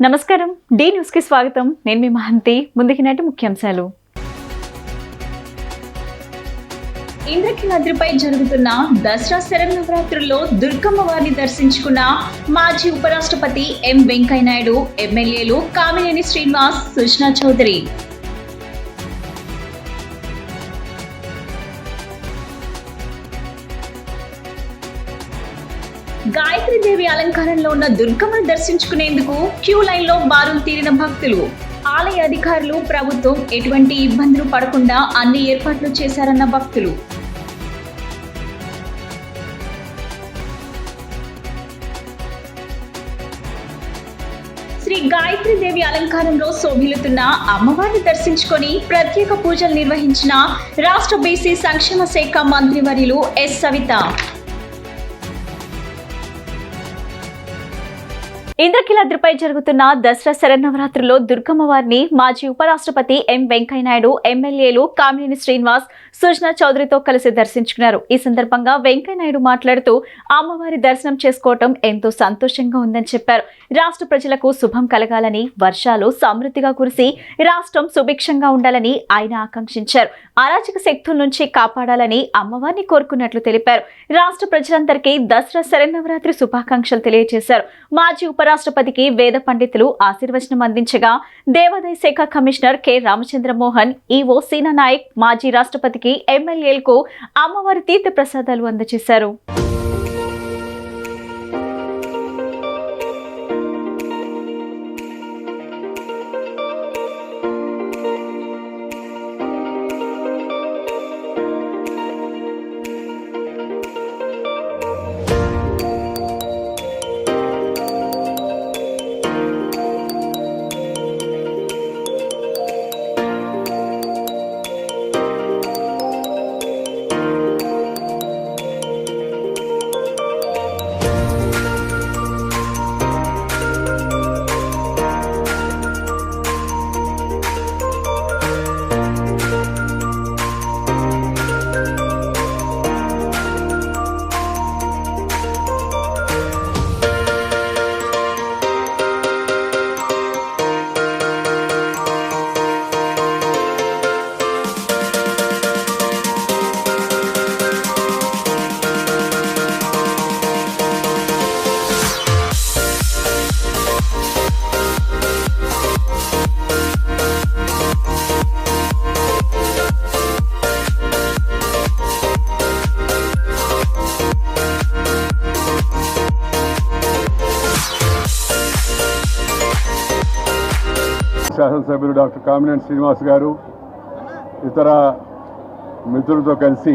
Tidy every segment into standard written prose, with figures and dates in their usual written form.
నమస్కారం. D news కి స్వాగతం. నేను మీ మహంతి. ముందుకి నాటి ముఖ్యాంశాలు. ఇంద్రకీలాద్రిపై జరుగుతున్న దసరా శరన్నవరాత్రుల్లో దుర్గమ్మ వారిని దర్శించుకున్న మాజీ ఉపరాష్ట్రపతి ఎం వెంకయ్యనాయుడు, ఎమ్మెల్యేలు కామినేని శ్రీనివాస్, సుష్నా చౌదరి. గాయత్రీదేవి అలంకారంలో ఉన్న దుర్గమ్మను దర్శించుకునేందుకు క్యూ లైన్ లో బారులు తీరిన భక్తులు. ఆలయ అధికారులు, ప్రభుత్వం ఎటువంటి ఇబ్బందులు పడకుండా అన్ని ఏర్పాట్లు చేశారన్న భక్తులు. శ్రీ గాయత్రీదేవి అలంకారంలో శోభిల్లుతున్న అమ్మవారిని దర్శించుకొని ప్రత్యేక పూజలు నిర్వహించిన రాష్ట్ర బీసీ సంక్షేమ శాఖ మంత్రివర్యులు ఎస్ సవిత. ఇంద్రకీలాద్రిపై జరుగుతున్న దసరా శరన్నవరాత్రుల్లో దుర్గమ్మ వారిని మాజీ ఉపరాష్ట్రపతి ఎం వెంకయ్యనాయుడు, ఎమ్మెల్యేలు కామినేని శ్రీనివాస్, సుష్నా చౌదరితో కలిసి దర్శించుకున్నారు. ఈ సందర్భంగా వెంకయ్యనాయుడు మాట్లాడుతూ అమ్మవారి దర్శనం చేసుకోవటం ఎంతో సంతోషంగా ఉందని చెప్పారు. రాష్ట్ర ప్రజలకు శుభం కలగాలని, వర్షాలు సమృద్ధిగా కురిసి రాష్ట్రం సుభిక్షంగా ఉండాలని ఆయన ఆకాంక్షించారు. అరాచక శక్తుల నుంచి కాపాడాలని అమ్మవారిని కోరుకున్నట్లు తెలిపారు. రాష్ట్ర ప్రజలందరికీ దసరా శరన్నవరాత్రి శుభాకాంక్షలు తెలియజేశారు. మాజీ ఉపరాష్ట్రపతికి వేద పండితులు ఆశీర్వచనం అందించగా దేవాదాయ శాఖ కమిషనర్ కె రామచంద్రమోహన్, ఈవో సీనా నాయక్ మాజీ రాష్ట్రపతికి, ఎమ్మెల్యేలకు అమ్మవారి తీర్థ ప్రసాదాలు అందజేశారు. శాసనసభ్యులు డాక్టర్ కామినేని శ్రీనివాస్ గారు ఇతర మిత్రులతో కలిసి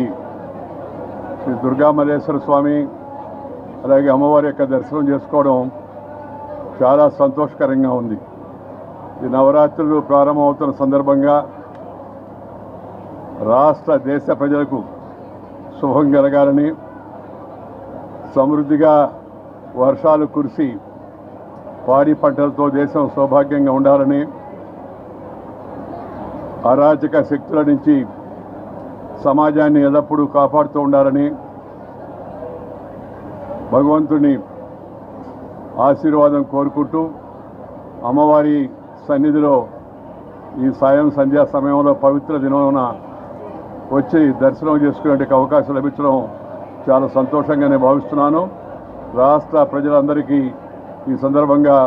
శ్రీ దుర్గామల్లేశ్వర స్వామి అలాగే అమ్మవారి యొక్క దర్శనం చేసుకోవడం చాలా సంతోషకరంగా ఉంది. ఈ నవరాత్రులు ప్రారంభమవుతున్న సందర్భంగా రాష్ట్ర దేశ ప్రజలకు శుభం కలగాలని, సమృద్ధిగా వర్షాలు కురిసి పాడి పంటలతో దేశం సౌభాగ్యంగా ఉండాలని, అరాచక శక్తుల నుంచి సమాజాన్ని ఎల్లప్పుడూ కాపాడుతూ ఉండాలని భగవంతుని ఆశీర్వాదం కోరుకుంటూ అమ్మవారి సన్నిధిలో ఈ సంధ్యా సమయంలో పవిత్ర దినమున వచ్చి దర్శనం చేసుకునే అవకాశం లభించడం చాలా సంతోషంగానే భావిస్తున్నాను. రాష్ట్ర ప్రజలందరికీ ఈ సందర్భంగా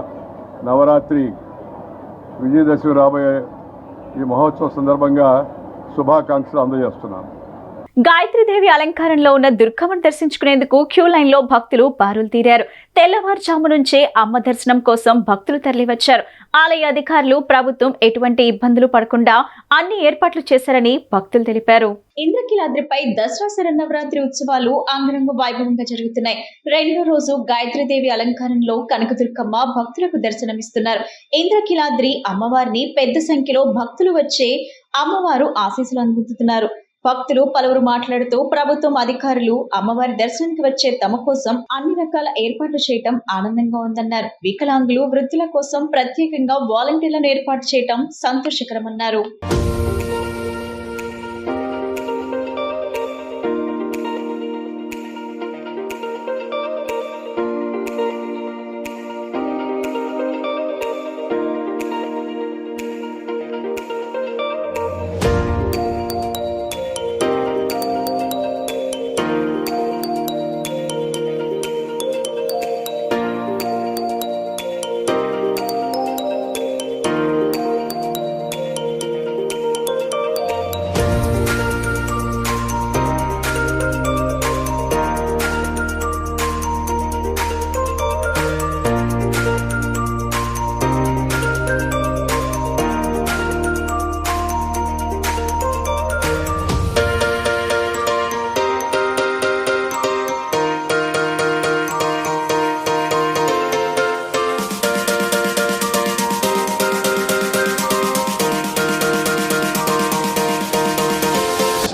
నవరాత్రి విజయదశమి రాబోయే ఈ మహోత్సవ సందర్భంగా శుభాకాంక్షలు అందజేస్తున్నాను. గాయత్రీదేవి అలంకారంలో ఉన్న దుర్గమ్మను దర్శించుకునేందుకు క్యూ లైన్ లో భక్తులు బారులు తీరారు. తెల్లవారుజాము నుంచే అమ్మ దర్శనం కోసం భక్తులు తరలివచ్చారు. ఆలయ అధికారులు, ప్రభుత్వం ఎటువంటి ఇబ్బందులు పడకుండా అన్ని ఏర్పాట్లు చేశారని భక్తులు తెలిపారు. ఇంద్రకీలాద్రిపై దసరా శరన్నవరాత్రి ఉత్సవాలు అంగరంగ వైభవంగా జరుగుతున్నాయి. రెండో రోజు గాయత్రీదేవి అలంకారంలో కనకదుర్గమ్మ భక్తులకు దర్శనమిస్తున్నారు. ఇంద్రకీలాద్రి అమ్మవారిని పెద్ద సంఖ్యలో భక్తులు వచ్చే అమ్మవారు ఆశీస్సులు అందుతున్నారు. భక్తులు పలువురు మాట్లాడుతూ ప్రభుత్వం అధికారులు అమ్మవారి దర్శనానికి వచ్చే తమ కోసం అన్ని రకాల ఏర్పాట్లు చేయటం ఆనందంగా ఉందన్నారు. వికలాంగులు, వృద్ధుల కోసం ప్రత్యేకంగా వాలంటీర్లను ఏర్పాటు చేయటం సంతోషకరమన్నారు.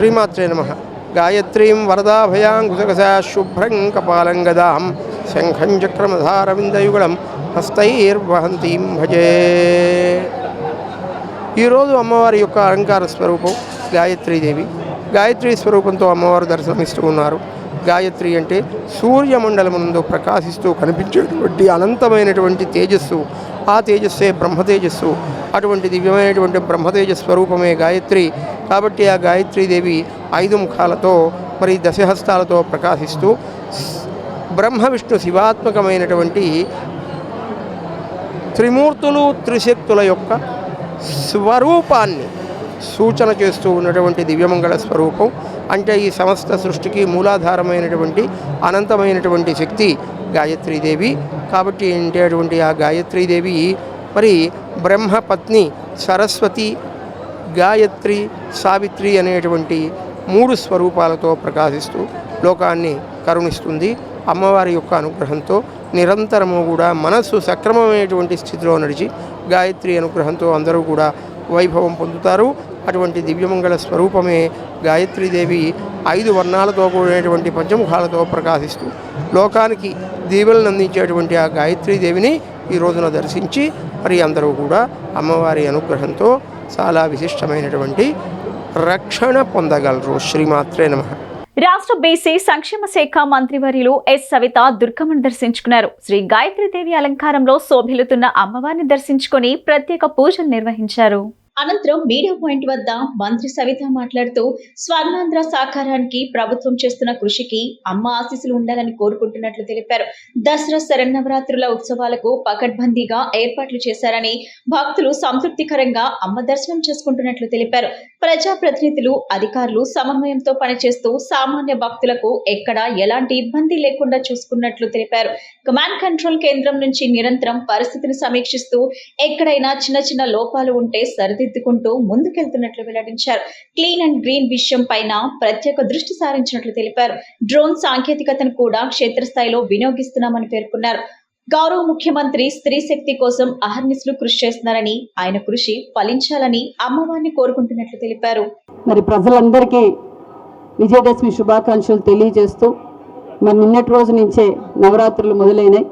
శ్రీమాత్రే నమః. గాయత్రీం వరదాభయాంకుశకశా శుభ్రం కపాలం గదాం శంఖం చక్రమధారవిందయుగళం హస్తైర్వహంతీం భజే. ఈరోజు అమ్మవారి యొక్క అలంకార స్వరూపం గాయత్రీదేవి. గాయత్రీ స్వరూపంతో అమ్మవారు దర్శనమిస్తూ ఉన్నారు. గాయత్రి అంటే సూర్యమండలమునందు ప్రకాశిస్తూ కనిపించేటువంటి అనంతమైనటువంటి తేజస్సు. ఆ తేజస్సే బ్రహ్మతేజస్సు. అటువంటి దివ్యమైనటువంటి బ్రహ్మతేజ స్వరూపమే గాయత్రి. కాబట్టి ఆ గాయత్రీదేవి 5 ముఖాలతో మరి దశహస్తాలతో ప్రకాశిస్తూ బ్రహ్మ విష్ణు శివాత్మకమైనటువంటి త్రిమూర్తులు త్రిశక్తుల యొక్క స్వరూపాన్ని సూచన చేస్తూ ఉన్నటువంటి దివ్యమంగళ స్వరూపం. అంటే ఈ సమస్త సృష్టికి మూలాధారమైనటువంటి అనంతమైనటువంటి శక్తి గాయత్రీదేవి. కాబట్టి ఏంటి అటువంటి ఆ గాయత్రీదేవి మరి బ్రహ్మపత్ని సరస్వతి, గాయత్రి, సావిత్రి అనేటువంటి 3 స్వరూపాలతో ప్రకాశిస్తూ లోకాన్ని కరుణిస్తుంది. అమ్మవారి యొక్క అనుగ్రహంతో నిరంతరము కూడా మనస్సు సక్రమమైనటువంటి స్థితిలో నడిచి గాయత్రి అనుగ్రహంతో అందరూ కూడా వైభవం పొందుతారు. అటువంటి దివ్యమంగళ స్వరూపమే గాయత్రీదేవి 5 వర్ణాలతో కూడినటువంటి పంచముఖాలతో ప్రకాశిస్తూ లోకానికి దీవెలను అందించేటువంటి ఆ గాయత్రీదేవిని ఈ రోజున దర్శించి మరి అందరూ కూడా అమ్మవారి అనుగ్రహంతో చాలా విశిష్టమైనటువంటి రక్షణ పొందగలరు. శ్రీమాత్రే నమః. రాష్ట్ర బీసీ సంక్షేమ శాఖ మంత్రివర్యులు ఎస్ సవిత దుర్గమ్మను దర్శించుకున్నారు. శ్రీ గాయత్రీదేవి అలంకారంలో శోభిల్లుతున్న అమ్మవారిని దర్శించుకొని ప్రత్యేక పూజలు నిర్వహించారు. అనంతరం మీడియా పాయింట్ వద్ద మంత్రి సవిత మాట్లాడుతూ స్వర్ణాంధ్ర సాకారానికి ప్రభుత్వం చేస్తున్న కృషికి అమ్మ ఆశీస్సులు ఉండాలని కోరుకుంటున్నట్లు తెలిపారు. దసరా శరన్నవరాత్రుల ఉత్సవాలకు పకడ్బందీగా ఏర్పాట్లు చేశారని, భక్తులు సంతృప్తికరంగా అమ్మ దర్శనం చేసుకుంటున్నట్లు తెలిపారు. ప్రజాప్రతినిధులు, అధికారులు సమన్వయంతో పనిచేస్తూ సామాన్య భక్తులకు ఎక్కడా ఎలాంటి ఇబ్బంది లేకుండా చూసుకున్నట్లు తెలిపారు. కమాండ్ కంట్రోల్ కేంద్రం నుంచి నిరంతరం పరిస్థితిని సమీక్షిస్తూ ఎక్కడైనా చిన్న చిన్న లోపాలు ఉంటే సరిదిద్దుకుంటూ ముందుకెళ్తున్నట్లు వెల్లడించారు. క్లీన్ అండ్ గ్రీన్ విషయం పైన ప్రత్యేక దృష్టి సారించినట్లు తెలిపారు. డ్రోన్ సాంకేతికతను కూడా క్షేత్రస్థాయిలో వినియోగిస్తున్నామని పేర్కొన్నారు. గౌరవ ముఖ్యమంత్రి స్త్రీ శక్తి కోసం అహర్నిశలు కృషి చేస్తున్నారని, ఆయన కృషి ఫలించాలని అమ్మవారిని కోరుకుంటున్నట్లు తెలిపారు. మరి ప్రజలందరికీ విజయదశమి శుభాకాంక్షలు తెలియజేస్తూ మరి నిన్నటి రోజు నుంచే నవరాత్రులు మొదలైనాయి.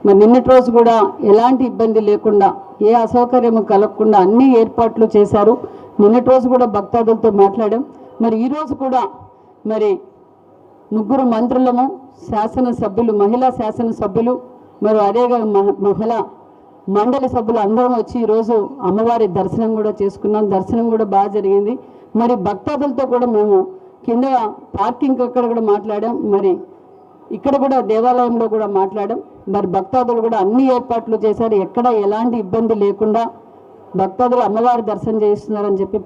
మరి నిన్నటి రోజు కూడా ఎలాంటి ఇబ్బంది లేకుండా, ఏ అసౌకర్యము కలగకుండా అన్ని ఏర్పాట్లు చేశారు. నిన్నటి రోజు కూడా భక్తాదులతో మాట్లాడాం. మరి ఈరోజు కూడా మరి 3 మంత్రులము, శాసనసభ్యులు, మహిళా శాసనసభ్యులు, మరి అదేగా మహిళా మండలి సభ్యులు అందరం వచ్చి ఈరోజు అమ్మవారి దర్శనం కూడా చేసుకున్నాం. దర్శనం కూడా బాగా జరిగింది. మరి భక్తాదులతో కూడా మేము కింద పార్కింగ్ అక్కడ కూడా మాట్లాడాం. మరి ఇక్కడ కూడా దేవాలయంలో కూడా మాట్లాడాం. మరి భక్తాదులు కూడా అన్ని ఏర్పాట్లు చేశారు. ఎక్కడ ఎలాంటి ఇబ్బంది లేకుండా భక్తాదులు అమ్మవారి దర్శనం చేస్తున్నారని చెప్పి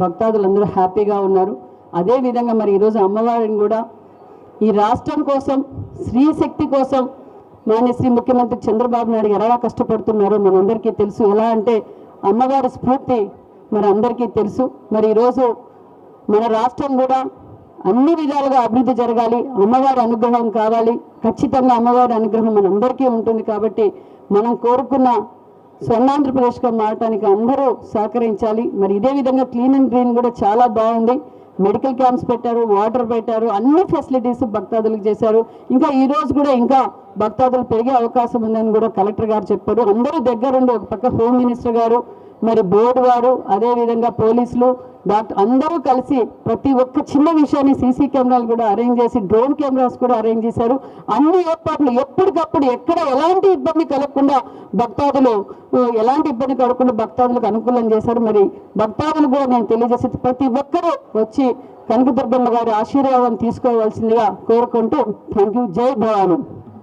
భక్తాదులందరూ హ్యాపీగా ఉన్నారు. అదేవిధంగా మరి ఈరోజు అమ్మవారిని కూడా ఈ రాష్ట్రం కోసం, స్త్రీ శక్తి కోసం మాన్య శ్రీ ముఖ్యమంత్రి చంద్రబాబు నాయుడు ఎలా కష్టపడుతున్నారో మనందరికీ తెలుసు. ఎలా అంటే అమ్మవారి స్ఫూర్తి మరి అందరికీ తెలుసు. మరి ఈరోజు మన రాష్ట్రం కూడా అన్ని విధాలుగా అభివృద్ధి జరగాలి, అమ్మవారి అనుగ్రహం కావాలి. ఖచ్చితంగా అమ్మవారి అనుగ్రహం మనందరికీ ఉంటుంది. కాబట్టి మనం కోరుకున్న స్వర్ణాంధ్రప్రదేశ్గా మారటానికి అందరూ సహకరించాలి. మరి ఇదే విధంగా క్లీన్ అండ్ గ్రీన్ కూడా చాలా బాగుంది. మెడికల్ క్యాంప్స్ పెట్టారు, వాటర్ పెట్టారు, అన్ని ఫెసిలిటీస్ భక్తాదులకు చేశారు. ఇంకా ఈ రోజు కూడా ఇంకా భక్తాదులు పెరిగే అవకాశం ఉందని కూడా కలెక్టర్ గారు చెప్పారు. అందరూ దగ్గరుండి, ఒక పక్క హోమ్ మినిస్టర్ గారు, మరి బోర్డు వారు, అదేవిధంగా పోలీసులు, డాక్టర్ అందరూ కలిసి ప్రతి ఒక్క చిన్న విషయాన్ని సీసీ కెమెరాలు కూడా అరేంజ్ చేసి, డ్రోన్ కెమెరాస్ కూడా అరేంజ్ చేశారు. అన్ని ఏర్పాట్లు ఎప్పటికప్పుడు ఎక్కడ ఎలాంటి ఇబ్బంది కలగకుండా భక్తాదులకు అనుకూలం చేశారు. మరి భక్తాదులు కూడా నేను తెలియజేసి ప్రతి ఒక్కరూ వచ్చి కనకదుర్గమ్మ గారి ఆశీర్వాదం తీసుకోవాల్సిందిగా కోరుకుంటూ థ్యాంక్ యూ. జై భవాని.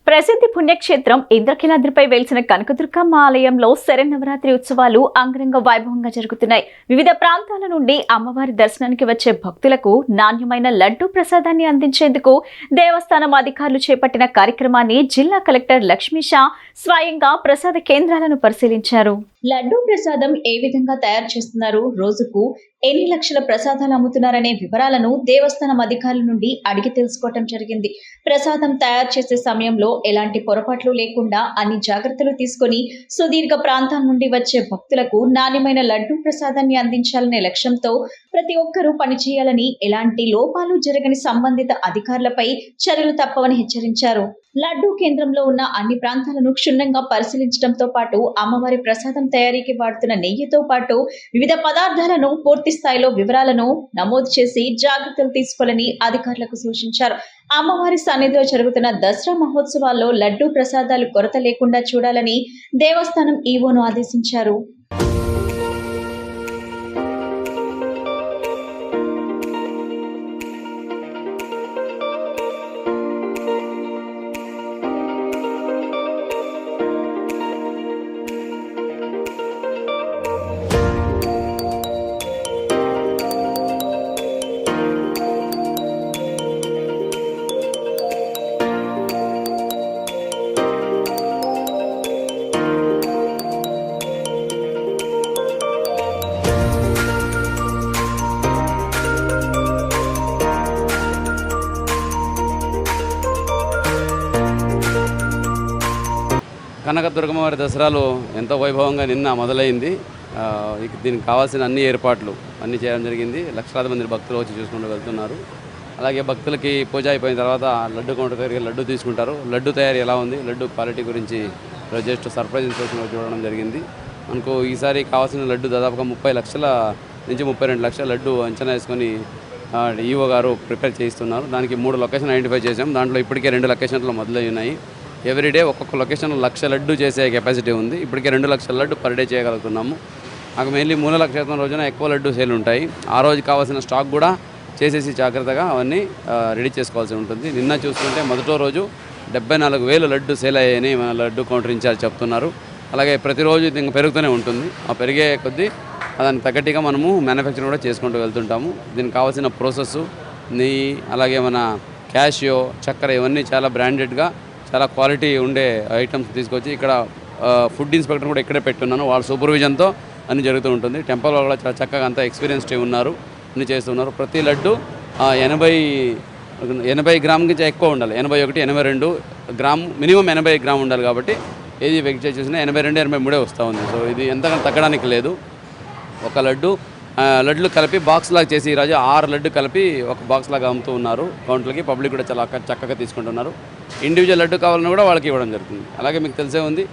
ప్రసిద్ధి పుణ్యక్షేత్రం ఇంద్రకీలాద్రిపై వెలిసిన కనకదుర్గమ్మ ఆలయంలో శరన్నవరాత్రి ఉత్సవాలు అంగరంగ వైభవంగా జరుగుతున్నాయి. వివిధ ప్రాంతాల నుండి అమ్మవారి దర్శనానికి వచ్చే భక్తులకు నాణ్యమైన లడ్డూ ప్రసాదాన్ని అందించేందుకు దేవస్థానం అధికారులు చేపట్టిన కార్యక్రమాన్ని జిల్లా కలెక్టర్ లక్ష్మీషా స్వయంగా ప్రసాద కేంద్రాలను పరిశీలించారు. లడ్డూ ప్రసాదం ఏ విధంగా తయారు చేస్తున్నారు, రోజుకు ఎన్ని లక్షల ప్రసాదాలు అమ్ముతున్నారనే వివరాలను దేవస్థానం అధికారుల నుండి అడిగి తెలుసుకోవటం జరిగింది. ప్రసాదం తయారు చేసే సమయంలో ఎలాంటి పొరపాట్లు లేకుండా అన్ని జాగ్రత్తలు తీసుకొని సుదీర్ఘ ప్రాంతాల నుండి వచ్చే భక్తులకు నాణ్యమైన లడ్డూ ప్రసాదాన్ని అందించాలనే లక్ష్యంతో ప్రతి ఒక్కరూ పనిచేయాలని, ఎలాంటి లోపాలు జరగని సంబంధిత అధికారులపై చర్యలు తప్పవని హెచ్చరించారు. లడ్డూ కేంద్రంలో ఉన్న అన్ని ప్రాంతాలను క్షుణ్ణంగా పరిశీలించడంతో పాటు అమ్మవారి ప్రసాదం తయారీకి వాడుతున్న నెయ్యితో పాటు వివిధ పదార్థాలను పూర్తి స్థాయిలో వివరాలను నమోదు చేసి జాగ్రత్తలు తీసుకోవాలని అధికారులకు సూచించారు. అమ్మవారి సన్నిధిలో జరుగుతున్న దసరా మహోత్సవాల్లో లడ్డూ ప్రసాదాలు కొరత లేకుండా చూడాలని దేవస్థానం ఈవోను ఆదేశించారు. కనకదుర్గమ్మవారి దసరాలు ఎంతో వైభవంగా నిన్న మొదలైంది. దీనికి కావాల్సిన అన్ని ఏర్పాట్లు అన్నీ చేయడం జరిగింది. లక్షలాది మంది భక్తులు వచ్చి చూసుకుంటూ వెళ్తున్నారు. అలాగే భక్తులకి పూజ అయిపోయిన తర్వాత లడ్డు కౌంటర్ దగ్గరికి లడ్డు తీసుకుంటారు. లడ్డు తయారీ ఎలా ఉంది, లడ్డు క్వాలిటీ గురించి జస్ట్ సర్ప్రైజ్ ఇన్ఫర్మేషన్ చూడడం జరిగింది. మనకు ఈసారి కావాల్సిన లడ్డు దాదాపుగా 30 లక్షల నుంచి 32 లక్షల లడ్డు అంచనా వేసుకొని ఈవో గారు ప్రిపేర్ చేయిస్తున్నారు. దానికి 3 లొకేషన్ ఐడెంటిఫై చేసాం. దాంట్లో ఇప్పటికే 2 లొకేషన్లు మొదలై ఉన్నాయి. ఎవ్రీడే ఒక్కొక్క లొకేషన్ 1,00,000 లడ్డు చేసే కెపాసిటీ ఉంది. ఇప్పటికే 2 లక్షల లడ్డు పర్ డే చేయగలుగుతున్నాము. మాకు మెయిన్లీ మూల నక్షత్రం రోజున ఎక్కువ లడ్డు సేల్ ఉంటాయి. ఆ రోజు కావాల్సిన స్టాక్ కూడా చేసేసి జాగ్రత్తగా అవన్నీ రెడీ చేసుకోవాల్సి ఉంటుంది. నిన్న చూసుకుంటే మొదటి రోజు 74,000 లడ్డు సేల్ అయ్యాయని మన లడ్డు కౌంటర్ ఇన్ఛార్జ్ చెప్తున్నారు. అలాగే ప్రతిరోజు ఇది ఇంకా పెరుగుతూనే ఉంటుంది. ఆ పెరిగే కొద్దీ దానికి తగ్గట్టుగా మనము మ్యానుఫ్యాక్చరింగ్ కూడా చేసుకుంటూ వెళ్తుంటాము. దీనికి కావాల్సిన ప్రాసెస్, నెయ్యి, అలాగే మన క్యాషియో, చక్కెర ఇవన్నీ చాలా బ్రాండెడ్గా చాలా క్వాలిటీ ఉండే ఐటమ్స్ తీసుకొచ్చి ఇక్కడ ఫుడ్ ఇన్స్పెక్టర్ కూడా ఇక్కడే పెట్టున్నాను. వాళ్ళ సూపర్విజన్తో అన్నీ జరుగుతూ ఉంటుంది. టెంపుల్ కూడా చాలా చక్కగా అంతా ఎక్స్పీరియన్స్డ్ ఉన్నారు, అన్నీ చేస్తున్నారు. ప్రతి లడ్డు 80 గ్రాముల నుంచి ఎక్కువ ఉండాలి. 81, 82 గ్రాము మినిమం 80 గ్రాము ఉండాలి. కాబట్టి ఏది వెయిట్ చేసినా 82, 83 వస్తూ ఉంది. సో ఇది ఎంతగానో తగ్గడానికి లేదు. ఒక లడ్లు కలిపి బాక్స్ లాగా చేసి ఈరోజు 6 లడ్డు కలిపి ఒక బాక్స్ లాగా అమ్ముతూ ఉన్నారు కౌంటర్లకి. పబ్లిక్ కూడా చాలా చక్కగా తీసుకుంటున్నారు. ఇండివిజువల్ లడ్డు కావాలన్నా కూడా వాళ్ళకి ఇవ్వడం జరుగుతుంది. అలాగే మీకు తెలిసే ఉంది,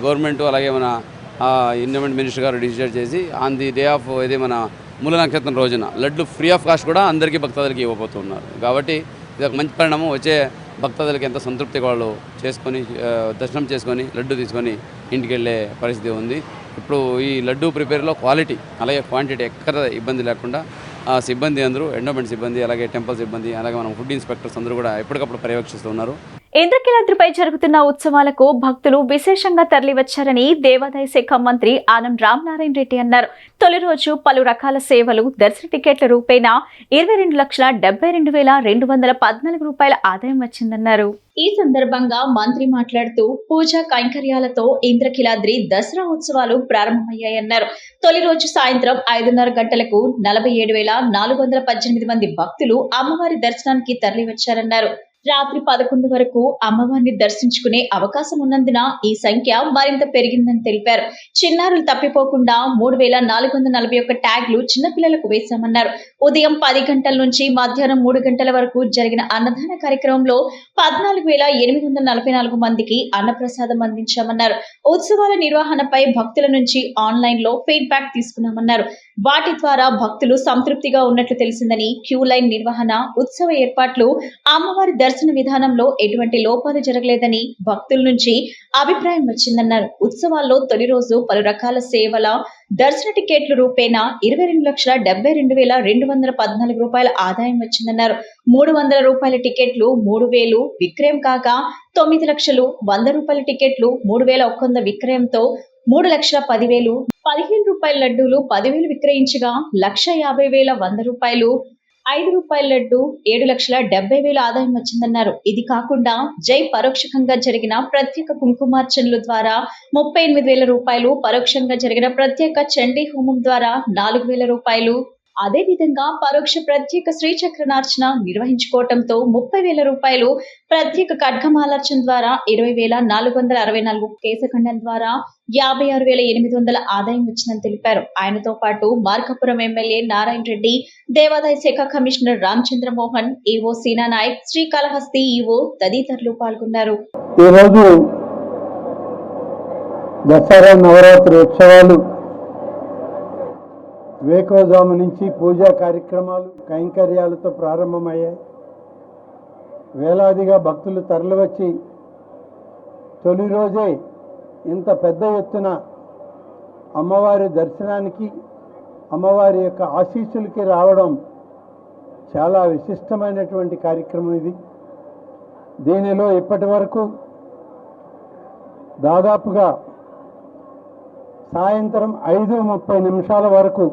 గవర్నమెంట్ అలాగే మన ఇన్వెస్ట్మెంట్ మినిస్టర్ గారు డిసైడ్ చేసి ఆన్ ది డే ఆఫ్ ఇది మన మూల నక్షత్రం రోజున లడ్డు ఫ్రీ ఆఫ్ కాస్ట్ కూడా అందరికీ భక్తాదులకి ఇవ్వబోతున్నారు. కాబట్టి ఇది ఒక మంచి పరిణామం. వచ్చే భక్తాదులకి ఎంత సంతృప్తిగా వాళ్ళు చేసుకొని దర్శనం చేసుకొని లడ్డు తీసుకొని ఇంటికి వెళ్ళే పరిస్థితి ఉంది. ఇప్పుడు ఈ లడ్డు ప్రిపేర్లో క్వాలిటీ అలాగే క్వాంటిటీ ఎక్కడ ఇబ్బంది లేకుండా సిబ్బంది అందరూ, ఎండోమెంట్ సిబ్బంది, అలాగే టెంపుల్ సిబ్బంది, అలాగే మనం ఫుడ్ ఇన్స్పెక్టర్స్ అందరూ కూడా ఎప్పటికప్పుడు పర్యవేక్షిస్తున్నారు. ఇంద్రకీలాద్రిపై జరుగుతున్న ఉత్సవాలకు భక్తులు విశేషంగా తరలివచ్చారని దేవాదాయ శాఖ మంత్రి ఆనం రామనారాయణ రెడ్డి అన్నారు. తొలి రోజు పలు రకాల సేవలు, దర్శన టికెట్ల రూపేణా 22,72,214 రూపాయల ఆదాయం వచ్చిందన్నారు. ఈ సందర్భంగా మంత్రి మాట్లాడుతూ పూజా కైంకర్యాలతో ఇంద్రకీలాద్రి దసరా ఉత్సవాలు ప్రారంభమయ్యాయన్నారు. తొలి రోజు సాయంత్రం 5:30 గంటలకు 47,418 మంది భక్తులు అమ్మవారి దర్శనానికి తరలివచ్చారన్నారు. రాత్రి 11 వరకు అమ్మవారిని దర్శించుకునే అవకాశం ఉన్నందున ఈ సంఖ్య మరింత పెరిగిందని తెలిపారు. చిన్నారులు తప్పిపోకుండా 3,441 ట్యాగ్లు చిన్నపిల్లలకు వేశామన్నారు. ఉదయం 10 గంటల నుంచి మధ్యాహ్నం 3 గంటల వరకు జరిగిన అన్నదాన కార్యక్రమంలో 14,844 మందికి అన్నప్రసాదం అందించామన్నారు. ఉత్సవాల నిర్వహణపై భక్తుల నుంచి ఆన్లైన్ లో ఫీడ్బ్యాక్ తీసుకున్నామన్నారు. వాటి ద్వారా భక్తులు సంతృప్తిగా ఉన్నట్లు తెలిసిందని, క్యూ లైన్ నిర్వహణ, ఉత్సవ ఏర్పాట్లు, అమ్మవారి దర్శన విధానంలో ఎటువంటి లోపాలు జరగలేదని భక్తుల నుంచి అభిప్రాయం వచ్చిందన్నారు. ఉత్సవాల్లో తొలి రోజు పలు రకాల సేవల, దర్శన టికెట్ల రూపేణా 22,72,214 రూపాయల ఆదాయం వచ్చిందన్నారు. 300 రూపాయల టికెట్లు 3,000 విక్రయం కాగా 9 లక్షలు, 100 రూపాయల టికెట్లు 3,100 విక్రయంతో 3,10,000, 15 రూపాయల లడ్డూలు 10,000 విక్రయించగా 1,50,100 రూపాయలు, రూపాయల లడ్డు 7,70,000 ఆదాయం వచ్చిందన్నారు. ఇది కాకుండా జై పరోక్షంగా జరిగిన ప్రత్యేక కుంకుమార్చనల ద్వారా 38,000 రూపాయలు, పరోక్షంగా జరిగిన ప్రత్యేక చండీ హోమం ద్వారా 4,000 రూపాయలు, అదే విధంగా పరోక్ష ప్రత్యేక శ్రీచక్రనార్చన నిర్వహించుకోవడంతో 30,000 రూపాయలు, ప్రత్యేక ఖడ్గమాలార్చన ద్వారా 20,464, కేశఖండం ద్వారా 56,800 ఆదాయం వచ్చిందని తెలిపారు. ఆయనతో పాటు మార్కాపురం ఎమ్మెల్యే నారాయణ రెడ్డి, దేవాదాయ శాఖ కమిషనర్ రామచంద్రమోహన్, ఈవో సీనా నాయక్, శ్రీకాళహస్తి ఈవో తదితరులు పాల్గొన్నారు. ఈరోజు దసరా నవరాత్రి ఉత్సవాలు వేకోజాము నుంచి పూజా కార్యక్రమాలు కైంకర్యాలతో ప్రారంభమయ్యాయి. వేలాదిగా భక్తులు తరలివచ్చి తొలి రోజే ఇంత పెద్ద ఎత్తున అమ్మవారి దర్శనానికి, అమ్మవారి యొక్క ఆశీస్సులకి రావడం చాలా విశిష్టమైనటువంటి కార్యక్రమం ఇది. దీనిలో ఇప్పటి వరకు దాదాపుగా సాయంత్రం 5:30 వరకు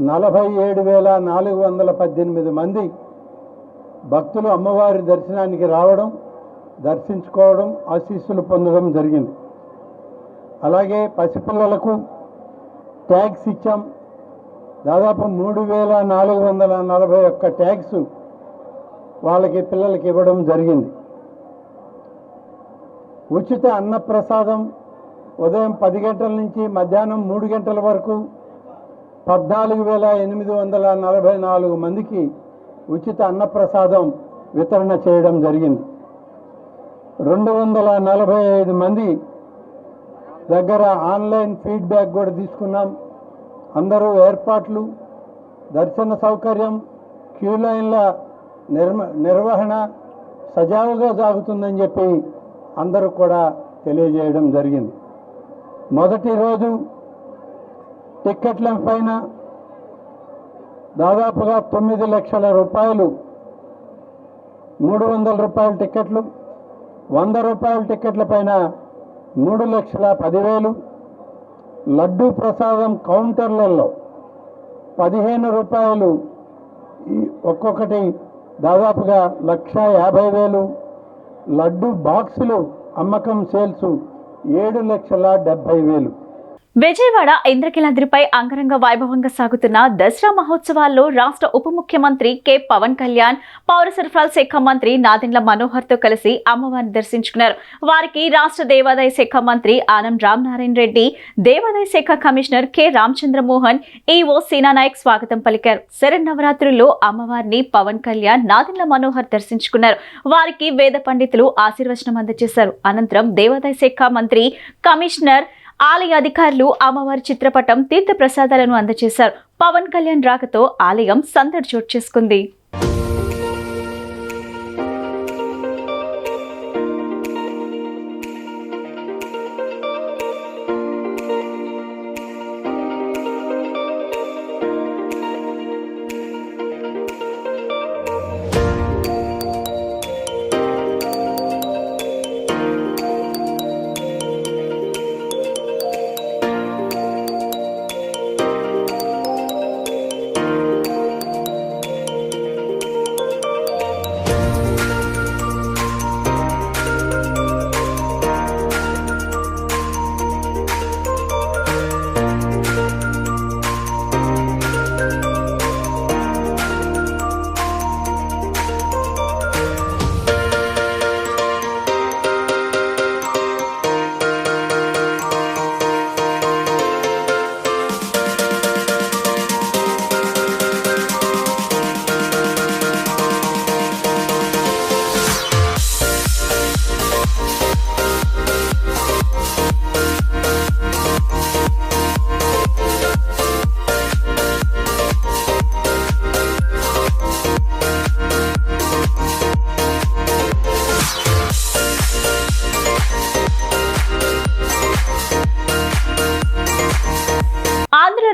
47,418 మంది భక్తులు అమ్మవారి దర్శనానికి రావడం, దర్శించుకోవడం, ఆశీస్సులు పొందడం జరిగింది. అలాగే పసిపిల్లలకు ట్యాగ్స్ ఇచ్చాం. దాదాపు 3,441 ట్యాగ్స్ వాళ్ళకి పిల్లలకి ఇవ్వడం జరిగింది. ఉచిత అన్నప్రసాదం ఉదయం 10 గంటల నుంచి మధ్యాహ్నం 3 గంటల వరకు 14,844 మందికి ఉచిత అన్నప్రసాదం వితరణ చేయడం జరిగింది. 245 మంది దగ్గర ఆన్లైన్ ఫీడ్బ్యాక్ కూడా తీసుకున్నాం. అందరూ ఏర్పాట్లు, దర్శన సౌకర్యం, క్యూ లైన్ల నిర్వహణ సజావుగా సాగుతుందని చెప్పి అందరూ కూడా తెలియజేయడం జరిగింది. మొదటి రోజు టిక్కెట్ల పైన దాదాపుగా 9 లక్షల రూపాయలు, 300 రూపాయల టిక్కెట్లు, 100 రూపాయల టిక్కెట్ల పైన 3,10,000, లడ్డూ ప్రసాదం కౌంటర్లలో 15 రూపాయలు ఒక్కొక్కటి దాదాపుగా 1,50,000, లడ్డూ బాక్సులు అమ్మకం సేల్స్ 7,70,000. విజయవాడ ఇంద్రకీలాద్రిపై అంగరంగ వైభవంగా సాగుతున్న దసరా మహోత్సవాల్లో రాష్ట్ర ఉప ముఖ్యమంత్రి కె పవన్ కళ్యాణ్, పౌర సరఫరాల శాఖ మంత్రి నాదెండ్ల మనోహర్ తో కలిసి అమ్మవారిని దర్శించుకున్నారు. వారికి రాష్ట్ర దేవాదాయ శాఖ మంత్రి ఆనం రామనారాయణ రెడ్డి, దేవాదాయ శాఖ కమిషనర్ కె రామచంద్రమోహన్, ఈవో సీనా నాయక్ స్వాగతం పలికారు. శరన్నవరాత్రుల్లో అమ్మవారిని పవన్ కళ్యాణ్, నాదెండ్ల మనోహర్ దర్శించుకున్నారు. వారికి వేద పండితులు ఆశీర్వచనం అందజేశారు. అనంతరం దేవాదాయ శాఖ మంత్రి, కమిషనర్, ఆలయ అధికారులు అమ్మవారి చిత్రపటం, తీర్థ ప్రసాదాలను అందజేశారు. పవన్ కళ్యాణ్ రాకతో ఆలయం సందడి చోటు చేసుకుంది.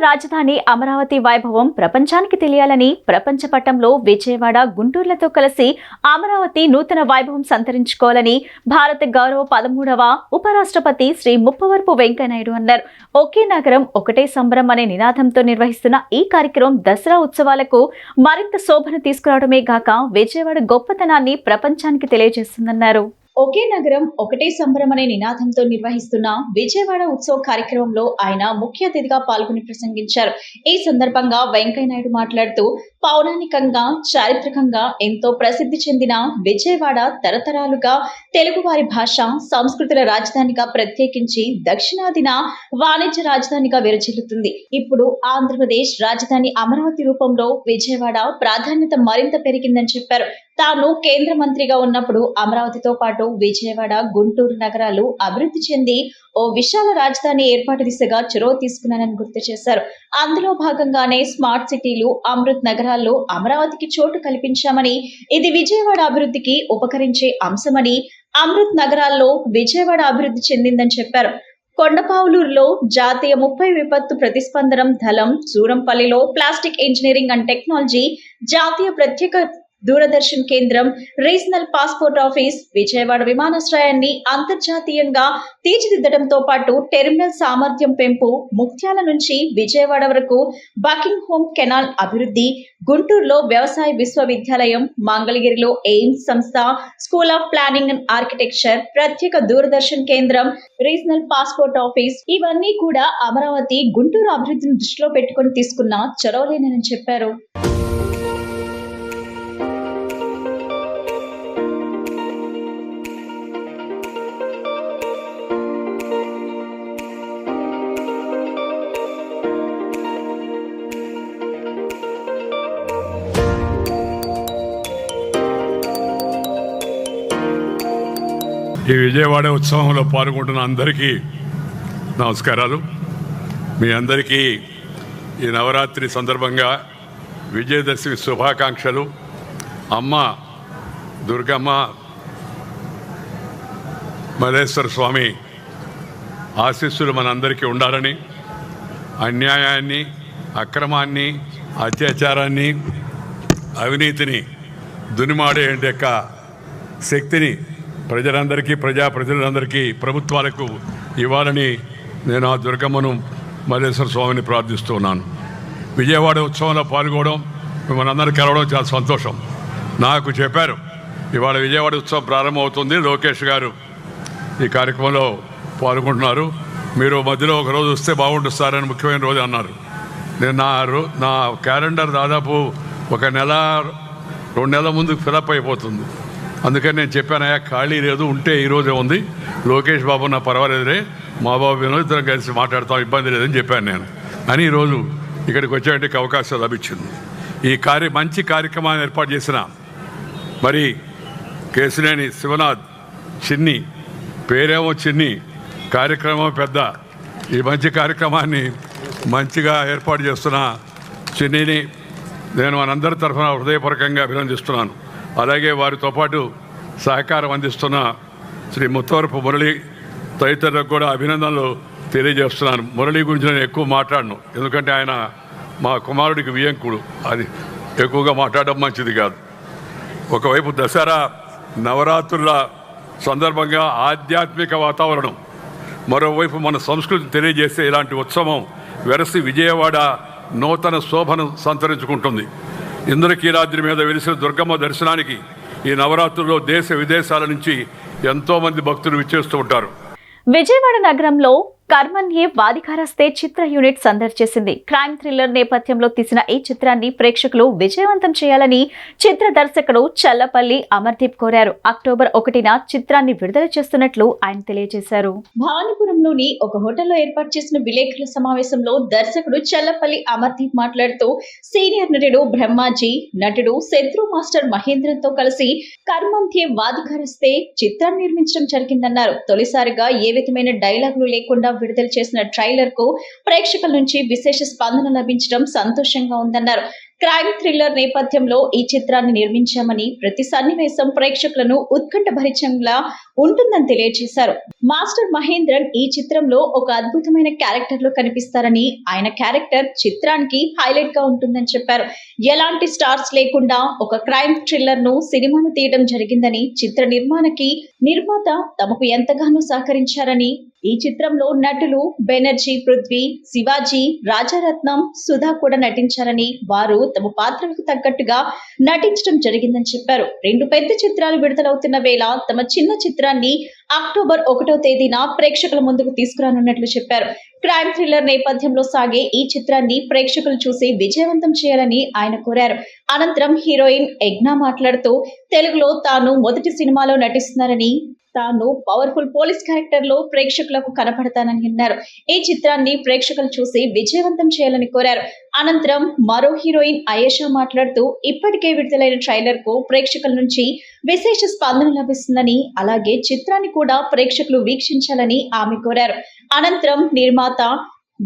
రాజధాని అమరావతి వైభవం ప్రపంచానికి తెలియాలని ప్రపంచ పటంలో విజయవాడ, గుంటూరులతో కలిసి అమరావతి నూతన వైభవం సంతరించుకోవాలని భారత గౌరవ 13వ ఉపరాష్ట్రపతి శ్రీ ముప్పవరపు వెంకయ్యనాయుడు అన్నారు. ఒకే నగరం ఒకటే సంబరం అనే నినాదంతో నిర్వహిస్తున్న ఈ కార్యక్రమం దసరా ఉత్సవాలకు మరింత శోభను తీసుకురావడమే గాక విజయవాడ గొప్పతనాన్ని ప్రపంచానికి తెలియజేస్తుందన్నారు. ఒకే నగరం ఒకటే సంబరం అనే నినాదంతో నిర్వహిస్తున్న విజయవాడ ఉత్సవ కార్యక్రమంలో ఆయన ముఖ్య అతిథిగా పాల్గొని ప్రసంగించారు. ఈ సందర్భంగా వెంకయ్యనాయుడు మాట్లాడుతూ పౌరాణికంగా, చారిత్రకంగా ఎంతో ప్రసిద్ధి చెందిన విజయవాడ తరతరాలుగా తెలుగువారి భాష, సంస్కృతుల రాజధానిగా, ప్రత్యేకించి దక్షిణాదిన వాణిజ్య రాజధానిగా విరజిల్లుతుంది. ఇప్పుడు ఆంధ్రప్రదేశ్ రాజధాని అమరావతి రూపంలో విజయవాడ ప్రాధాన్యత మరింత పెరిగిందని చెప్పారు. తాను కేంద్ర మంత్రిగా ఉన్నప్పుడు అమరావతితో పాటు విజయవాడ, గుంటూరు నగరాలు అభివృద్ధి చెంది ఓ విశాల రాజధాని ఏర్పాటు దిశగా చొరవ తీసుకున్నానని గుర్తు చేశారు. అందులో భాగంగానే స్మార్ట్ సిటీలు, అమృత్ నగరాల్లో అమరావతికి చోటు కల్పించామని, ఇది విజయవాడ అభివృద్ధికి ఉపకరించే అంశమని, అమృత్ నగరాల్లో విజయవాడ అభివృద్ధి చెందిందని చెప్పారు. కొండపావులూరులో జాతీయ 30 విపత్తు ప్రతిస్పందనం దళం, సూరంపల్లిలో ప్లాస్టిక్ ఇంజనీరింగ్ అండ్ టెక్నాలజీ జాతీయ ప్రత్యేక దూరదర్శన్ కేంద్రం, రీజనల్ పాస్పోర్ట్ ఆఫీస్, విజయవాడ విమానాశ్రయాన్ని అంతర్జాతీయంగా తీర్చిదిద్దడంతో పాటు టెర్మినల్ సామర్థ్యం పెంపు, ముత్యాల నుంచి విజయవాడ వరకు బకింగ్ హోమ్ కెనాల్ అభివృద్ధి, గుంటూరులో వ్యవసాయ విశ్వవిద్యాలయం, మంగళగిరిలో ఎయిమ్స్ సంస్థ, school of planning and architecture, ప్రత్యేక దూరదర్శన్ కేంద్రం, రీజనల్ పాస్పోర్ట్ ఆఫీస్, ఇవన్నీ కూడా అమరావతి, గుంటూరు అభివృద్ధిని దృష్టిలో పెట్టుకుని తీసుకున్న చొరవలేనని చెప్పారు. ఈ విజయవాడ ఉత్సవంలో పాల్గొంటున్న అందరికీ నమస్కారాలు. మీ అందరికీ ఈ నవరాత్రి సందర్భంగా విజయదశమి శుభాకాంక్షలు. అమ్మ దుర్గమ్మ, మల్లేశ్వర స్వామి ఆశీస్సులు మనందరికీ ఉండాలని, అన్యాయాన్ని, అక్రమాన్ని, అత్యాచారాన్ని, అవినీతిని దునిమాడే యొక్క శక్తిని ప్రజలందరికీ, ప్రజలందరికీ, ప్రభుత్వాలకు ఇవ్వాలని నేను ఆ దుర్గమ్మను, మల్లేశ్వర స్వామిని ప్రార్థిస్తున్నాను. విజయవాడ ఉత్సవంలో పాల్గొనడం, మిమ్మల్ని అందరూ కలవడం చాలా సంతోషం. నాకు చెప్పారు ఇవాళ విజయవాడ ఉత్సవం ప్రారంభమవుతుంది, లోకేష్ గారు ఈ కార్యక్రమంలో పాల్గొంటున్నారు, మీరు మధ్యలో ఒక రోజు వస్తే బాగుంటుంది సార్ అని ముఖ్యమైన రోజు అన్నారు. నేను నా క్యాలెండర్ దాదాపు 1 నెల 2 నెలల ముందు ఫిలప్ అయిపోతుంది. అందుకని నేను చెప్పానయ్యా ఖాళీ లేదు, ఉంటే ఈరోజే ఉంది, లోకేష్ బాబు నా పర్వాలేదురే, మా బాబు ఇద్దరం కలిసి మాట్లాడతాం, ఇబ్బంది లేదని చెప్పాను నేను. అని ఈరోజు ఇక్కడికి వచ్చేటికి అవకాశం లభించింది. ఈ మంచి కార్యక్రమాన్ని ఏర్పాటు చేసిన మరి కేశినేని శివనాథ్, చిన్ని పేరేమో చిన్ని, కార్యక్రమం పెద్ద, ఈ మంచి కార్యక్రమాన్ని మంచిగా ఏర్పాటు చేస్తున్న చిన్నిని నేను మనందరి తరఫున హృదయపూర్వకంగా అభినందిస్తున్నాను. అలాగే వారితో పాటు సహకారం అందిస్తున్న శ్రీ ముత్తవరపు మురళి తదితరులకు కూడా అభినందనలు తెలియజేస్తున్నాను. మురళి గురించి నేను ఎక్కువ మాట్లాడను, ఎందుకంటే ఆయన మా కుమారుడికి వియంకుడు, అది ఎక్కువగా మాట్లాడడం మంచిది కాదు. ఒకవైపు దసరా నవరాత్రుల సందర్భంగా ఆధ్యాత్మిక వాతావరణం, మరోవైపు మన సంస్కృతిని తెలియజేసే ఇలాంటి ఉత్సవం వెరసి విజయవాడ నూతన శోభను సంతరించుకుంటుంది. ఇంద్రకీలాద్రి మీద వెలిసిన దుర్గమ్మ దర్శనానికి ఈ నవరాత్రుల్లో దేశ విదేశాల నుంచి ఎంతోమంది భక్తులు విచ్చేస్తూ ఉంటారు. విజయవాడ నగరంలో కర్మన్యే వాదికారస్తే చిత్ర యూనిట్ సందడి చేసింది. క్రైమ్ థ్రిల్లర్ నేపథ్యంలో తీసిన ఈ చిత్రాన్ని ప్రేక్షకులు విజయవంతం చేయాలని చిత్ర దర్శకుడు చల్లపల్లి అమర్దీప్ కోరారు. అక్టోబర్ 1న చిత్రాన్ని విడుదల చేస్తున్నట్లు ఆయన తెలియజేశారు. భవానీపురంలోని ఒక హోటల్లో ఏర్పాటు చేసిన విలేకరుల సమావేశంలో దర్శకుడు చల్లపల్లి అమర్దీప్ మాట్లాడుతూ సీనియర్ నటుడు బ్రహ్మాజీ, నటుడు శత్రు మాస్టర్ మహేంద్రన్తో కలిసి కర్మన్యే వాదికారస్తే చిత్రాన్ని నిర్మించడం జరిగిందన్నారు. తొలిసారిగా ఏ విధమైన డైలాగులు లేకుండా విడుదల చేసిన ట్రైలర్ కు ప్రేక్షకుల నుంచి విశేష స్పందన లభించడం సంతోషంగా ఉందన్నారు. క్రైమ్ థ్రిల్లర్ నేపథ్యంలో ఈ చిత్రాన్ని నిర్మించామని, ప్రతి సన్నివేశం ప్రేక్షకులను ఉత్కంఠభరితంగా ఉంటుందని తెలియజేశారు. మాస్టర్ మహేంద్రన్ ఈ చిత్రంలో ఒక అద్భుతమైన క్యారెక్టర్ లో కనిపిస్తారని, ఆయన క్యారెక్టర్ చిత్రానికి హైలైట్ గా ఉంటుందని చెప్పారు. ఎలాంటి స్టార్స్ లేకుండా ఒక క్రైమ్ థ్రిల్లర్ ను సినిమాను తీయడం జరిగిందని, చిత్ర నిర్మాత తమకు ఎంతగానో సహకరించారని, ఈ చిత్రంలో నటులు బెనర్జీ, పృథ్వీ, శివాజీ, రాజారత్నం, సుధా కూడా నటించారని, వారు తమ పాత్రలకు తగ్గట్టుగా నటించడం జరిగిందని చెప్పారు. 2 పెద్ద చిత్రాలు విడుదలవుతున్న వేళ తమ చిన్న చిత్రాన్ని అక్టోబర్ 1వ తేదీన ప్రేక్షకుల ముందుకు తీసుకురానున్నట్లు చెప్పారు. క్రైమ్ థ్రిల్లర్ నేపథ్యంలో సాగే ఈ చిత్రాన్ని ప్రేక్షకులు చూసి విజయవంతం చేయాలని ఆయన కోరారు. అనంతరం హీరోయిన్ యజ్ఞ మాట్లాడుతూ, తెలుగులో తాను మొదటి సినిమాలో నటిస్తున్నారని, తాను పవర్ఫుల్ పోలీస్ క్యారెక్టర్ లో ప్రేక్షకులకు కనపడతానని అన్నారు. ఈ చిత్రాన్ని ప్రేక్షకులు చూసి విజయవంతం చేయాలని కోరారు. అనంతరం మరో హీరోయిన్ అయేషా మాట్లాడుతూ, ఇప్పటికే విడుదలైన ట్రైలర్ కు ప్రేక్షకుల నుంచి విశేష స్పందన లభిస్తుందని, అలాగే చిత్రాన్ని కూడా ప్రేక్షకులు వీక్షించాలని ఆమె కోరారు. అనంతరం నిర్మాత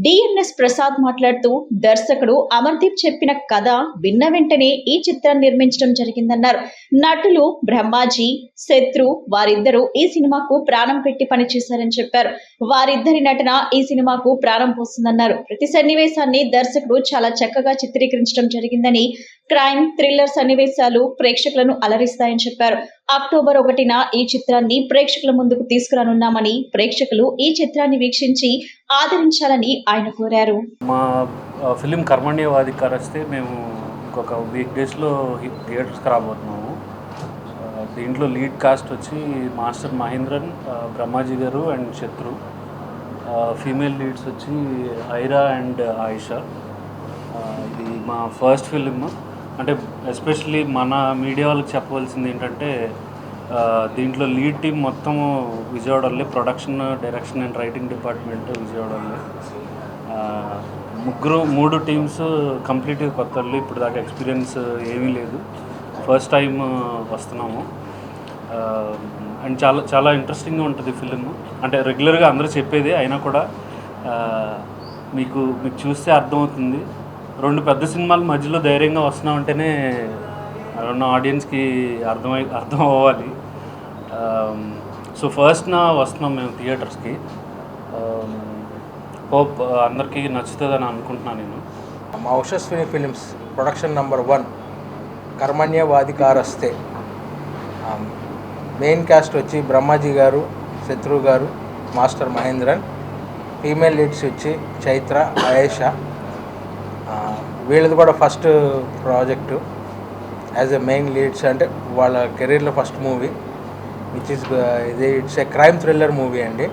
డిఎన్ఎస్ ప్రసాద్ మాట్లాడుతూ, దర్శకుడు అమర్దీప్ చెప్పిన కథ విన్న వెంటనే ఈ చిత్రాన్ని నిర్మించడం జరిగిందన్నారు. నటులు బ్రహ్మాజీ, శత్రు వారిద్దరూ ఈ సినిమాకు ప్రాణం పెట్టి పనిచేశారని చెప్పారు. వారిద్దరి నటన ఈ సినిమాకు ప్రాణం పోస్తుందన్నారు. ప్రతి సన్నివేశాన్ని దర్శకుడు చాలా చక్కగా చిత్రీకరించడం జరిగిందని, క్రైమ్ థ్రిల్లర్ సన్నివేశాలు ప్రేక్షకులను అలరిస్తాయని చెప్పారు. అక్టోబర్ 1న ఈ చిత్రాన్ని ప్రేక్షకుల ముందుకు తీసుకురానున్నామని, ప్రేక్షకులు ఈ చిత్రాన్ని వీక్షించి ఆదరించాలని ఆయన కోరారు. మా ఫిలిం కర్మణ్యవాధికారస్తే మేము ఇంకొక వీక్ డేస్లో థియేటర్స్కి రాబోతున్నాము. దీంట్లో లీడ్ కాస్ట్ వచ్చి మాస్టర్ మహేంద్రన్, బ్రహ్మాజీ గారు అండ్ శత్రు. ఫీమేల్ లీడ్స్ వచ్చి ఐరా అండ్ ఆయిషా. ఇది మా ఫస్ట్ ఫిలిం. అంటే ఎస్పెషల్లీ మన మీడియా వాళ్ళకి చెప్పవలసింది ఏంటంటే, దీంట్లో లీడ్ టీం మొత్తము విజయవాడలో, production, direction and writing department విజయవాడలో. 3 టీమ్స్ కంప్లీట్గా కొత్త వాళ్ళు. ఇప్పుడు దాకా ఎక్స్పీరియన్స్ ఏమీ లేదు, ఫస్ట్ టైం వస్తున్నాము. అండ్ చాలా చాలా ఇంట్రెస్టింగ్గా ఉంటుంది ఫిలిం. అంటే రెగ్యులర్గా అందరూ చెప్పేది అయినా కూడా మీకు చూస్తే అర్థమవుతుంది. 2 పెద్ద సినిమాల మధ్యలో ధైర్యంగా వస్తున్నామంటేనే ఆడియన్స్కి అర్థం అవ్వాలి. సో ఫస్ట్న వస్తున్నాం మేము థియేటర్స్కి. హోప్ అందరికీ నచ్చుతుందని అనుకుంటున్నాను నేను. మా Yashaswini films production number 1 Karmanyevadhikaraste. Main cast వచ్చి బ్రహ్మాజీ గారు, శత్రు గారు, మాస్టర్ మహేంద్రన్. ఫీమేల్ లీడ్స్ వచ్చి చైత్ర, ఆయేషా. వీళ్ళది కూడా first project as a main leads. అంటే వాళ్ళ కెరీర్లో first movie it's a crime thriller movie అండి.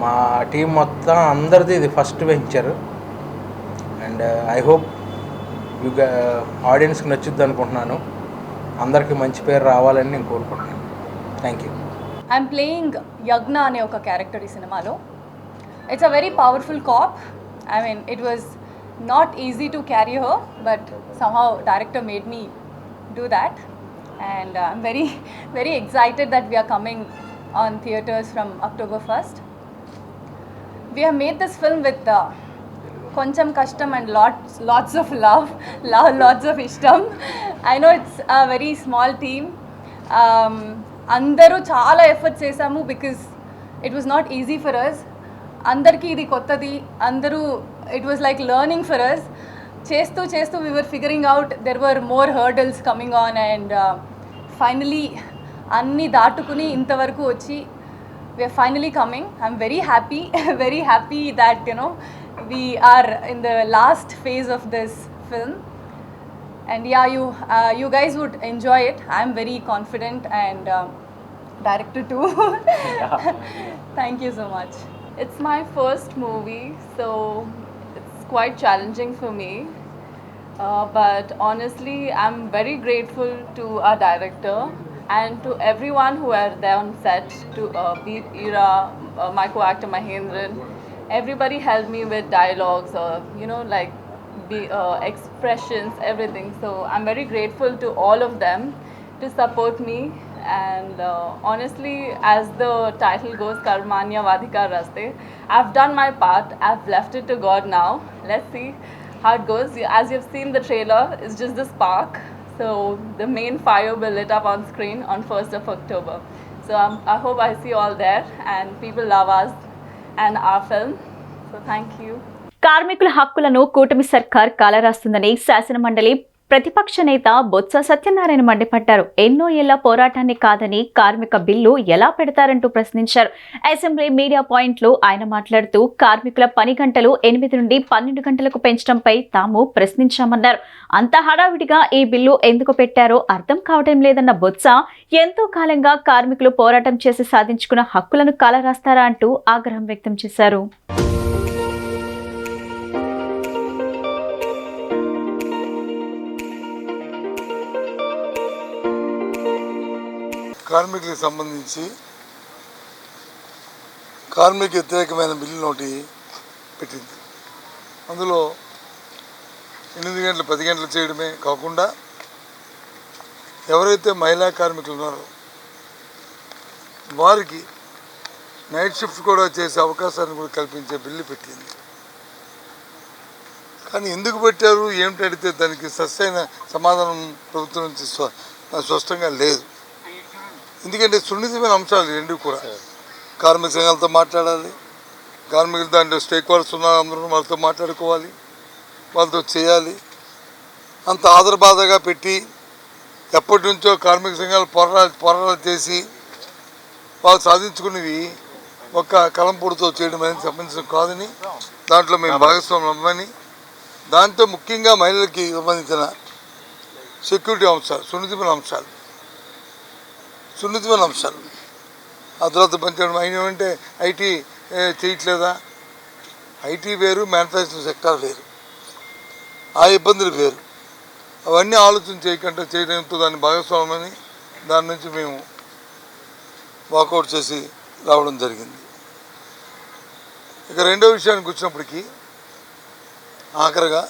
మా టీం మొత్తం అందరిది ఇది first venture. And I hope ఆడియన్స్కి నచ్చుద్ది అనుకుంటున్నాను. అందరికీ మంచి పేరు రావాలని నేను కోరుకుంటున్నాను. Thank you. ఐఎమ్ ప్లేయింగ్ యజ్ఞ అనే ఒక క్యారెక్టర్ ఈ సినిమాలో. It's a very powerful cop. I mean it was not easy to carry her, but somehow director made me do that, and I'm very very excited that we are coming on theaters from October 1st. We have made this film with koncham kashtam and lots of love, lots of ishtam. I know it's a very small team. Andaru chaala efforts chesamu because it was not easy for us. Andarki idi kottadi, andaru it was like learning for us. Chestu we were figuring out there were more hurdles coming on, and finally anni datukuni intavaraku vachi we are finally coming. I'm very happy very happy that we are in the last phase of this film, and yeah, you guys would enjoy it. I'm very confident, and director too. Thank you so much. It's my first movie, so it's quite challenging for me, but honestly I'm very grateful to our director and to everyone who were there on set, to Beat Ira, my co-actor Mahendran. Everybody helped me with dialogues or like expressions, everything. So I'm very grateful to all of them to support me. And honestly, as the title goes, Karmanya Vadhikar Raste, I've done my part. I've left it to God now. Let's see how it goes. As you've seen, the trailer is just the spark. So the main fire will lit up on screen on 1st of October. So I hope I see you all there and people love us and our film. So thank you. కార్మికుల హక్కులను కూటమి సర్కార్ కాలరాస్తుందని శాసనమండలి ప్రతిపక్ష నేత బొత్స సత్యనారాయణ మండిపడ్డారు. ఎన్నో ఏళ్ల పోరాటాన్ని కాదని కార్మిక బిల్లు ఎలా పెడతారంటూ ప్రశ్నించారు. అసెంబ్లీ మీడియా పాయింట్లో ఆయన మాట్లాడుతూ కార్మికుల పని గంటలు 8 నుండి 12 గంటలకు పెంచడంపై తాము ప్రశ్నించామన్నారు. అంత హడావిడిగా ఈ బిల్లు ఎందుకు పెట్టారో అర్థం కావడం లేదన్న బొత్స ఎంతో కాలంగా కార్మికులు పోరాటం చేసి సాధించుకున్న హక్కులను కాలరాస్తారా అంటూ ఆగ్రహం వ్యక్తం చేశారు. కార్మికులకు సంబంధించి కార్మిక వ్యతిరేకమైన బిల్లు ఒకటి పెట్టింది. అందులో 8 గంటలు 10 గంటలు చేయడమే కాకుండా ఎవరైతే మహిళా కార్మికులు ఉన్నారో వారికి నైట్ షిఫ్ట్ కూడా చేసే అవకాశాన్ని కూడా కల్పించే బిల్లు పెట్టింది. కానీ ఎందుకు పెట్టారు ఏమిటి అడిగితే దానికి సరైన సమాధానం ప్రభుత్వం నుంచి స్పష్టంగా లేదు. ఎందుకంటే సున్నితమైన అంశాలు రెండు కూడా. కార్మిక సంఘాలతో మాట్లాడాలి, కార్మికులు దాంట్లో స్టేక్ హోల్డర్స్ ఉన్నారు, అందరూ వాళ్ళతో మాట్లాడుకోవాలి, వాళ్ళతో చేయాలి. అంత ఆదరబాధగా పెట్టి ఎప్పటి నుంచో కార్మిక సంఘాలు పోరాటాలు చేసి వాళ్ళు సాధించుకునేవి ఒక్క కలంపూడితో చేయడం అనేది సంబంధించిన కాదని, దాంట్లో మేము భాగస్వామ్యం అవ్వని, దాంతో ముఖ్యంగా మహిళలకి సంబంధించిన సెక్యూరిటీ అంశాలు, సున్నితమైన అంశాలు ఆ తర్వాత పంచడం అయినవంటే ఐటీ చేయట్లేదా, ఐటీ వేరు, మ్యానుఫ్యాక్చరింగ్ సెక్టార్ వేరు, ఆ ఇబ్బందులు వేరు. అవన్నీ ఆలోచన చేయడంతో దాన్ని భాగస్వామ్యమని దాని నుంచి మేము వాకౌట్ చేసి రావడం జరిగింది. ఇక రెండో విషయానికి వచ్చినప్పటికీ ఆఖరిగా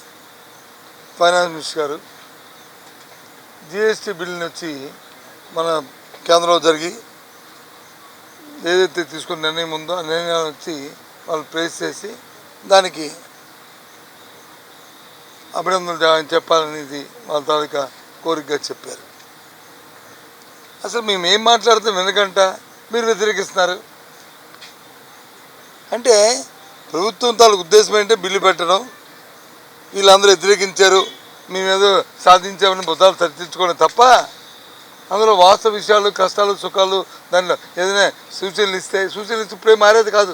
ఫైనాన్స్ మినిస్టర్ గారు జిఎస్టీ బిల్లుని వచ్చి మన కేంద్రంలో జరిగి ఏదైతే తీసుకున్న నిర్ణయం ఉందో ఆ నిర్ణయాన్ని వచ్చి వాళ్ళు ప్రేస్ చేసి దానికి అభినందనలు చెప్పాలనేది వాళ్ళ తాలూకా కోరికగా చెప్పారు. అసలు మేము ఏం మాట్లాడుతాం వెనకంట మీరు వ్యతిరేకిస్తున్నారు అంటే ప్రభుత్వం తాలూకు ఉద్దేశం ఏంటంటే బిల్లు పెట్టడం, వీళ్ళందరూ వ్యతిరేకించారు, మేమేదో సాధించామని బుద్ధాలు చర్చించుకోవడం తప్ప అందులో వాస్తవ విషయాలు, కష్టాలు, సుఖాలు, దానిలో ఏదైనా సూచనలు ఇస్తే ఇప్పుడే మారేది కాదు,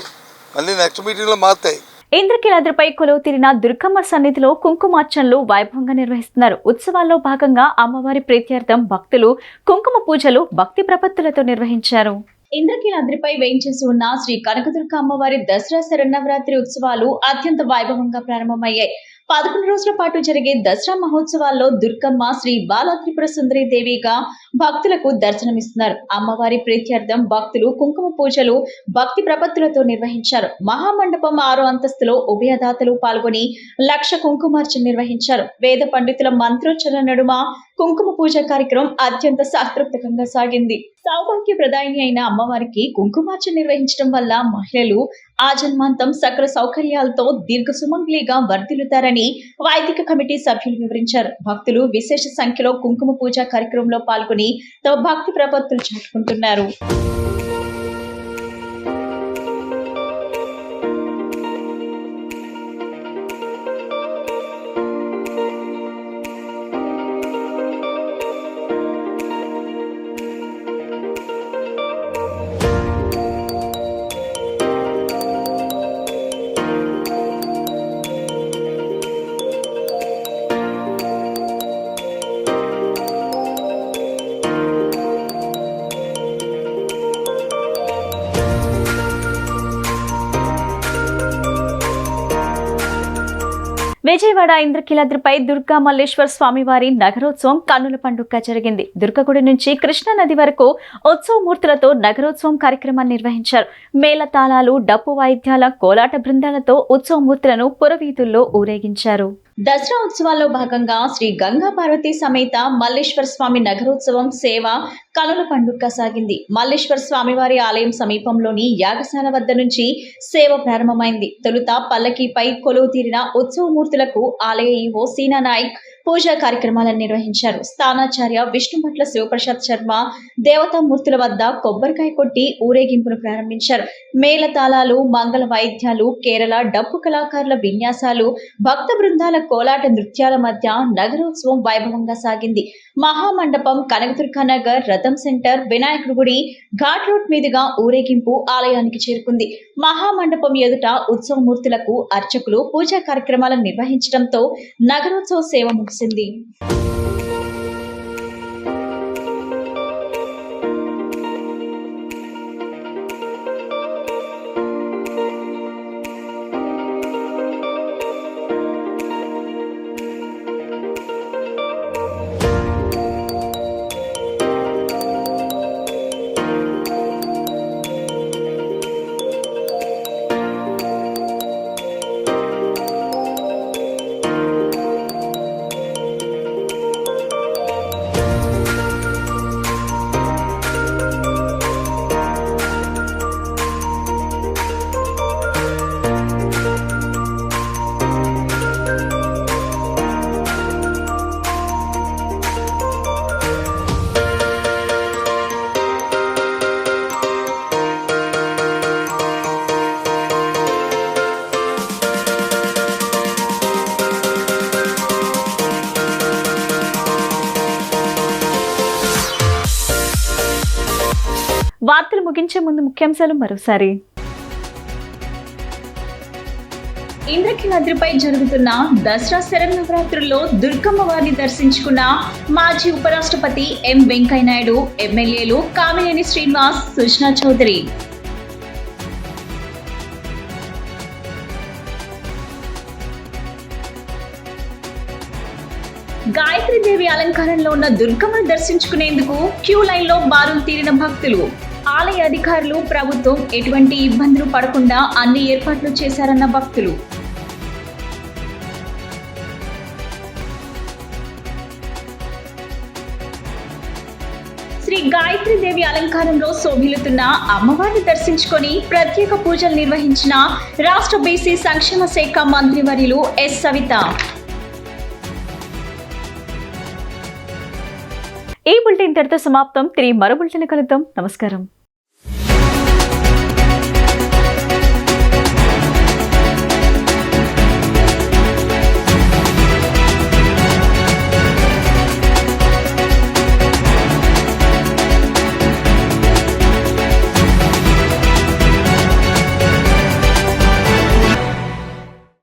మళ్ళీ నెక్స్ట్ మీటింగ్లో మారుతాయి. ఇంద్రకీలాద్రిపై కొలువు తీరిన దుర్గమ్మ సన్నిధిలో కుంకుమార్చనలు వైభవంగా నిర్వహిస్తున్నారు. ఉత్సవాల్లో భాగంగా అమ్మవారి ప్రీత్యార్థం భక్తులు కుంకుమ పూజలు భక్తి ప్రపత్తులతో నిర్వహించారు. ఇంద్రకీలాద్రిపై వేయించేసి ఉన్న శ్రీ కనకదుర్గ అమ్మవారి దసరా శరన్నవరాత్రి ఉత్సవాలు అత్యంత వైభవంగా ప్రారంభమయ్యాయి. 11 రోజుల పాటు జరిగే దసరా మహోత్సవాల్లో దుర్గమ్మ శ్రీ బాలా త్రిపుర సుందరి దేవిగా భక్తులకు దర్శనమిస్తున్నారు. అమ్మవారి ప్రీత్యార్థం భక్తులు కుంకుమ పూజలు భక్తి ప్రపత్తులతో నిర్వహించారు. మహామండపం 6వ అంతస్తులో ఉభయదాతలు పాల్గొని 1,00,000 కుంకుమార్చన నిర్వహించారు. వేద పండితుల మంత్రోచ్చరణ నడుమ కుంకుమ పూజ కార్యక్రమం అత్యంత శాస్త్రోక్తంగా సాగింది. సౌభాగ్య ప్రదాయిని అయిన అమ్మవారికి కుంకుమార్చన నిర్వహించడం వల్ల మహిళలు ఆజన్మాంతం సకల సౌకర్యాలతో దీర్ఘ సుమంగళిగా వర్ధిల్లుతారని వైదిక కమిటీ సభ్యులు వివరించారు. భక్తులు విశేష సంఖ్యలో కుంకుమ పూజ కార్యక్రమంలో పాల్గొని తమ భక్తి ప్రపత్తులు చాటుకుంటున్నారు. విజయవాడ ఇంద్రకీలాద్రిపై దుర్గా మల్లేశ్వర స్వామివారి నగరోత్సవం కన్నుల పండుగగా జరిగింది. దుర్గగుడి నుంచి కృష్ణా నది వరకు ఉత్సవమూర్తులతో నగరోత్సవం కార్యక్రమాన్ని నిర్వహించారు. మేళతాళాలు, డప్పు వాయిద్యాల, కోలాట బృందాలతో ఉత్సవమూర్తులను పురవీధుల్లో ఊరేగించారు. దసరా ఉత్సవాల్లో భాగంగా శ్రీ గంగా పార్వతీ సమేత మల్లేశ్వర స్వామి నగరోత్సవం సేవ కనుల పండుగ సాగింది. మల్లేశ్వర స్వామివారి ఆలయం సమీపంలోని యాగశాల వద్ద నుంచి సేవ ప్రారంభమైంది. తొలుత పల్లకీపై కొలువు తీరిన ఉత్సవమూర్తులకు ఆలయ ఈవో సీనా నాయక్ పూజా కార్యక్రమాలను నిర్వహించారు. స్థానాచార్య విష్ణుపట్ల శివప్రసాద్ శర్మ దేవతామూర్తుల వద్ద కొబ్బరికాయ కొట్టి ఊరేగింపును ప్రారంభించారు. మేళతాళాలు, మంగళ వాయిద్యాలు, కేరళ డప్పు కళాకారుల విన్యాసాలు, భక్త బృందాల కోలాట నృత్యాల మధ్య నగరోత్సవం వైభవంగా సాగింది. మహామండపం, కనకదుర్గ నగర్, రథం సెంటర్, వినాయకుడి గుడి, ఘాట్ రోడ్ మీదుగా ఊరేగింపు ఆలయానికి చేరుకుంది. మహామండపం ఎదుట ఉత్సవమూర్తులకు అర్చకులు పూజా కార్యక్రమాలను నిర్వహించడంతో నగరోత్సవ సేవ ముగిసింది. వార్తలు ముగించే ముందు ముఖ్యాంశాలు మరోసారి. ఇంద్రకీలాద్రిపై జరుగుతున్న దసరా శరన్నవరాత్రుల్లో దుర్గమ్మ వారిని దర్శించుకున్న మాజీ ఉపరాష్ట్రపతి ఎం వెంకయ్యనాయుడు, ఎమ్మెల్యేలు కామినేని శ్రీనివాస్, సుజనా చౌదరి. గాయత్రీదేవి అలంకారంలో ఉన్న దుర్గమ్మను దర్శించుకునేందుకు క్యూ లైన్ లో బారులు తీరిన భక్తులు. ఆలయ అధికారులు, ప్రభుత్వం ఎటువంటి ఇబ్బందులు పడకుండా అన్ని ఏర్పాట్లు చేశారన్న భక్తులు. శ్రీ గాయత్రీదేవి అలంకారంలో శోభిల్లుతున్న అమ్మవారిని దర్శించుకొని ప్రత్యేక పూజలు నిర్వహించిన రాష్ట్ర బీసీ సంక్షేమ శాఖ మంత్రివర్యులు ఎస్ సవిత. ఈ బులెటిన్ ఇంతటితో సమాప్తం. తిరిగి మరో బులెటిన్ కలుద్దాం. నమస్కారం.